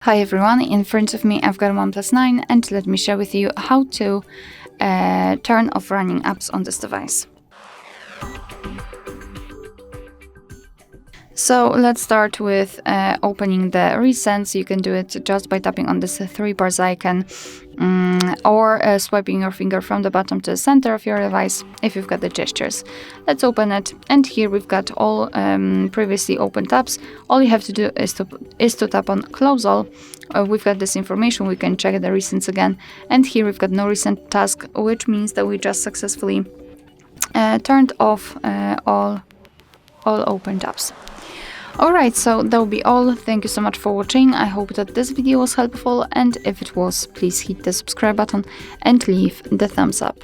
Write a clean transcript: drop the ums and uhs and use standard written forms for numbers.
Hi everyone, in front of me I've got a OnePlus 9 and let me share with you how to turn off running apps on this device. So let's start with opening the recents. You can do it just by tapping on this three bars icon or swiping your finger from the bottom to the center of your device if you've got the gestures. Let's open it, and here we've got all previously open tabs. All you have to do is to tap on close all. We've got this information, we can check the recents again, and here we've got no recent task, which means that we just successfully turned off all open tabs. Alright, so that will be all. Thank you so much for watching. I hope that this video was helpful, and if it was, please hit the subscribe button and leave the thumbs up.